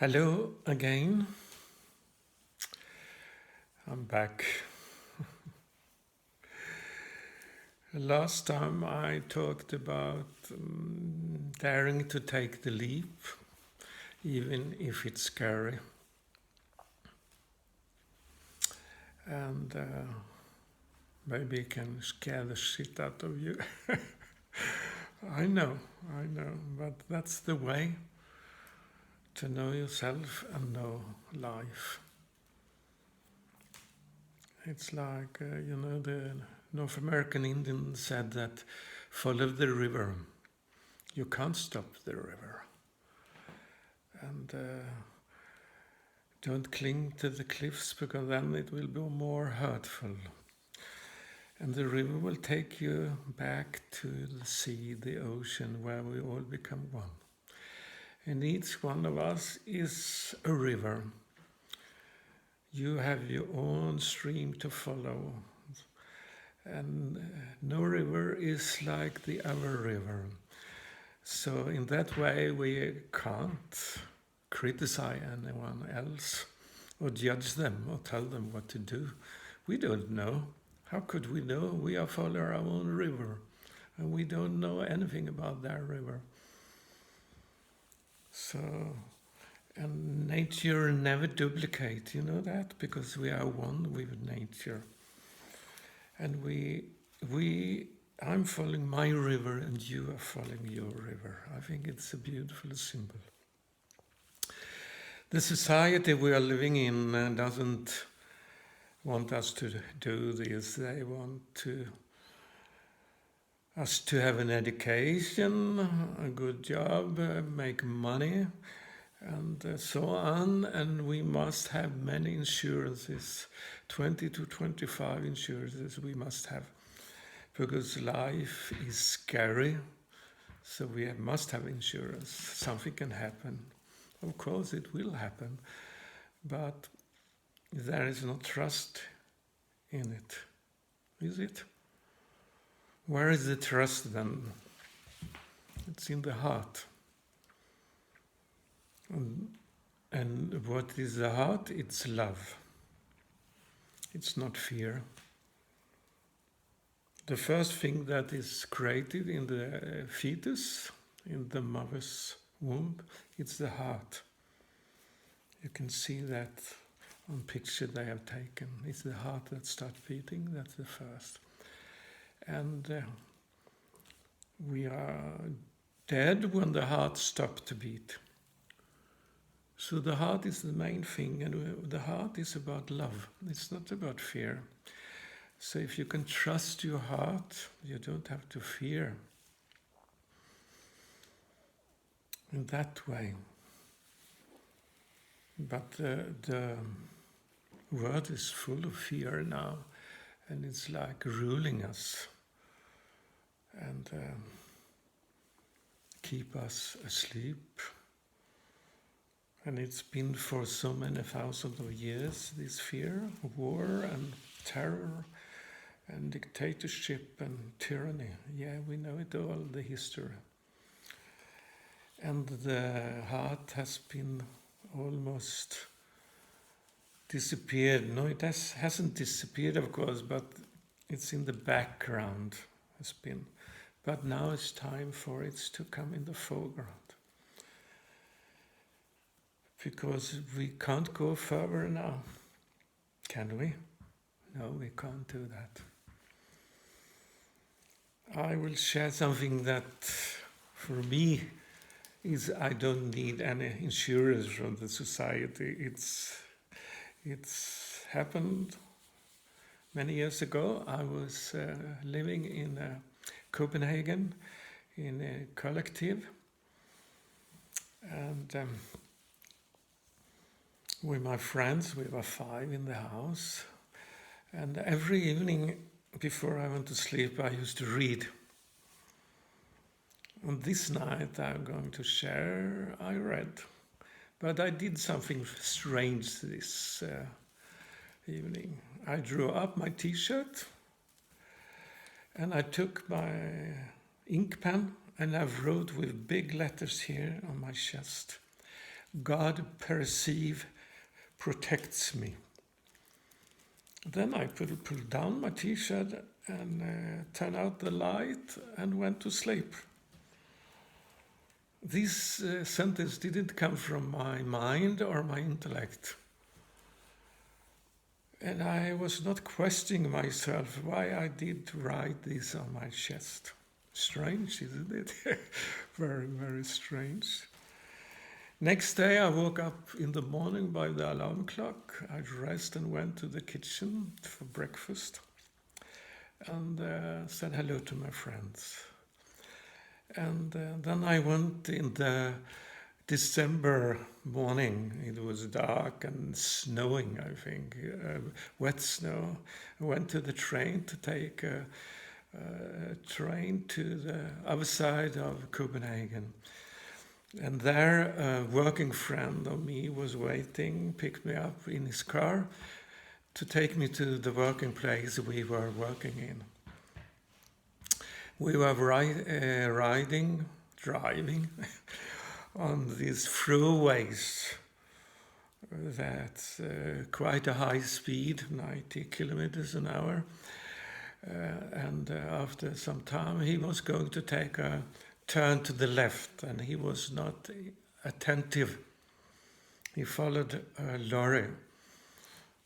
Hello again. I'm back. Last time I talked about daring to take the leap, even if it's scary. And maybe it can scare the shit out of you. I know, but that's the way to know yourself and know life. It's like, the North American Indian said that follow the river. You can't stop the river. And don't cling to the cliffs because then it will be more hurtful. And the river will take you back to the sea, the ocean, where we all become one. And each one of us is a river. You have your own stream to follow. And no river is like the other river. So in that way we can't criticize anyone else or judge them or tell them what to do. We don't know. How could we know? We are following our own river and we don't know anything about that river. So, and nature never duplicates, you know that? Because we are one with nature. And I'm following my river and you are following your river. I think it's a beautiful symbol. The society we are living in doesn't want us to do this. They want us to have an education, a good job, make money, and so on. And we must have many insurances, 20 to 25 insurances we must have, because life is scary. So we must have insurance. Something can happen. Of course, it will happen, but there is no trust in it, is it? Where is the trust then? It's in the heart. And what is the heart? It's love. It's not fear. The first thing that is created in the fetus, in the mother's womb, it's the heart. You can see that on picture they have taken. It's the heart that starts beating, that's the first. And we are dead when the heart stops to beat. So the heart is the main thing, and the heart is about love. It's not about fear. So if you can trust your heart, you don't have to fear. In that way. But the world is full of fear now, and it's like ruling us and keep us asleep. And it's been for so many thousands of years, this fear, war and terror and dictatorship and tyranny. Yeah, we know it all, the history. And the heart has been almost disappeared. No, it hasn't disappeared, of course, but it's in the background, has been. But now it's time for it to come in the foreground. Because we can't go further now. Can we? No, we can't do that. I will share something that, for me, is I don't need any insurance from the society. It's happened many years ago. I was living in Copenhagen in a collective, and with my friends, we were 5 in the house, and every evening before I went to sleep, I used to read. And this night I'm going to share, I read. But I did something strange this evening. I drew up my t-shirt and I took my ink pen and I wrote with big letters here on my chest, God protects me. Then I pulled down my t-shirt and turned out the light and went to sleep. This sentence didn't come from my mind or my intellect. And I was not questioning myself why I did write this on my chest. Strange, isn't it? Very, very strange. Next day I woke up in the morning by the alarm clock. I dressed and went to the kitchen for breakfast and said hello to my friends. And then I went in the December morning. It was dark and snowing, I think, wet snow. I went to the train to take a train to the other side of Copenhagen. And there, a working friend of me was waiting, picked me up in his car to take me to the working place we were working in. We were driving on these throughways that's quite a high speed, 90 kilometers an hour. And after some time, he was going to take a turn to the left, and he was not attentive. He followed a lorry,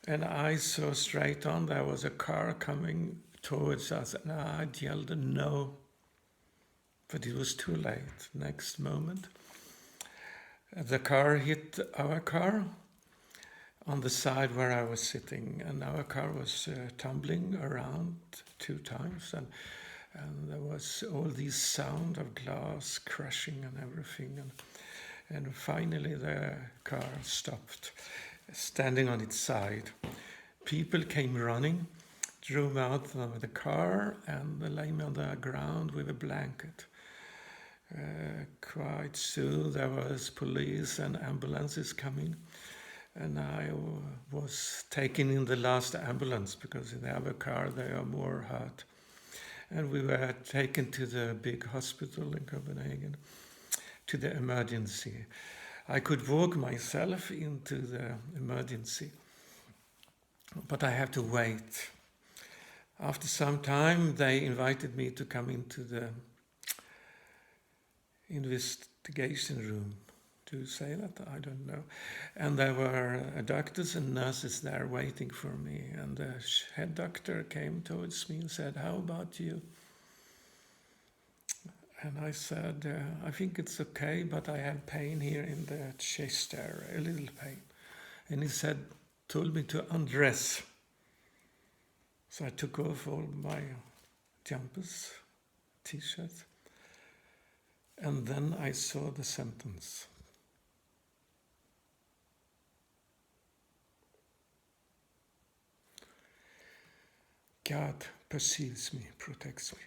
and I saw straight on there was a car coming towards us, and I yelled no, but it was too late. Next moment, the car hit our car on the side where I was sitting, and our car was tumbling around 2 times, and there was all this sound of glass crashing and everything, and finally the car stopped, standing on its side. People came running, drew me out of the car, and laid me on the ground with a blanket. Quite soon there was police and ambulances coming, and I was taken in the last ambulance because in the other car they are more hurt. And we were taken to the big hospital in Copenhagen, to the emergency. I could walk myself into the emergency, but I have to wait. After some time, they invited me to come into the investigation room. Do you say that? I don't know. And there were doctors and nurses there waiting for me. And the head doctor came towards me and said, "How about you?" And I said, "I think it's okay, but I have pain here in the chest area, a little pain." And he told me to undress. So I took off all my jumpers, t-shirts, and then I saw the sentence. God perceives me, protects me.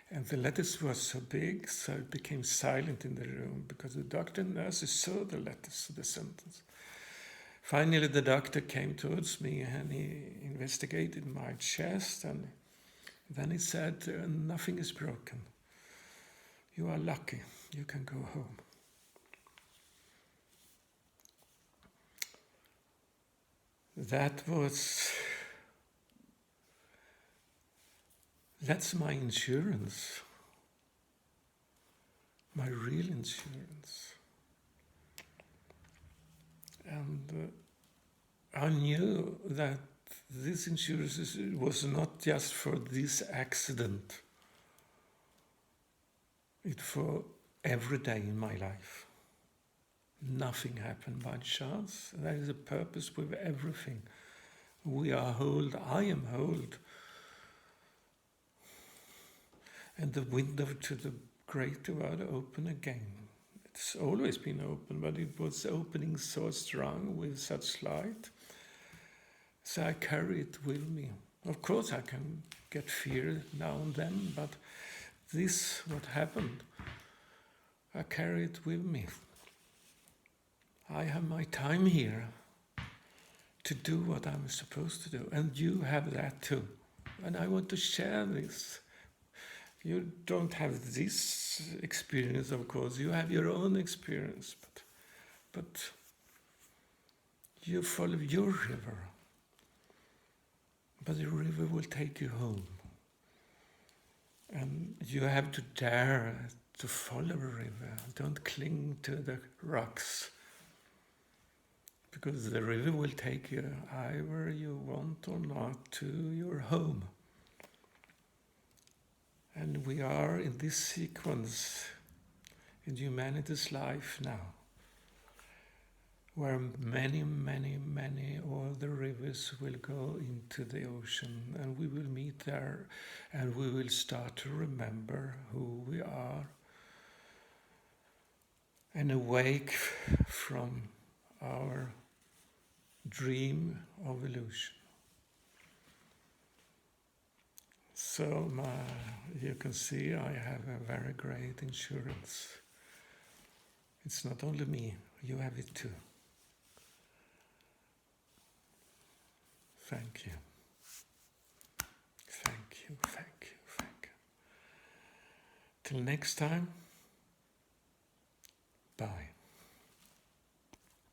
And the letters were so big, so it became silent in the room because the doctor and nurses saw the letters, the sentence. Finally, the doctor came towards me and he investigated my chest, and then he said, "Nothing is broken. You are lucky. You can go home." That's my insurance, my real insurance. And I knew that this insurance was not just for this accident, it's for every day in my life. Nothing happened by chance. There is a purpose with everything. We are whole, I am whole. And the window to the greater world open again. It's always been open, but it was opening so strong with such light. So I carry it with me. Of course I can get fear now and then, but this, what happened, I carry it with me. I have my time here to do what I'm supposed to do, and you have that too. And I want to share this You don't have this experience, of course. You have your own experience, but you follow your river. But the river will take you home. And you have to dare to follow the river. Don't cling to the rocks. Because the river will take you, either you want or not, to your home. And we are in this sequence in humanity's life now, where many, many, many, all the rivers will go into the ocean, and we will meet there, and we will start to remember who we are, and awake from our dream of illusion. So you can see I have a very great insurance. It's not only me, you have it too. Thank you. Thank you, thank you, thank you. Till next time, bye.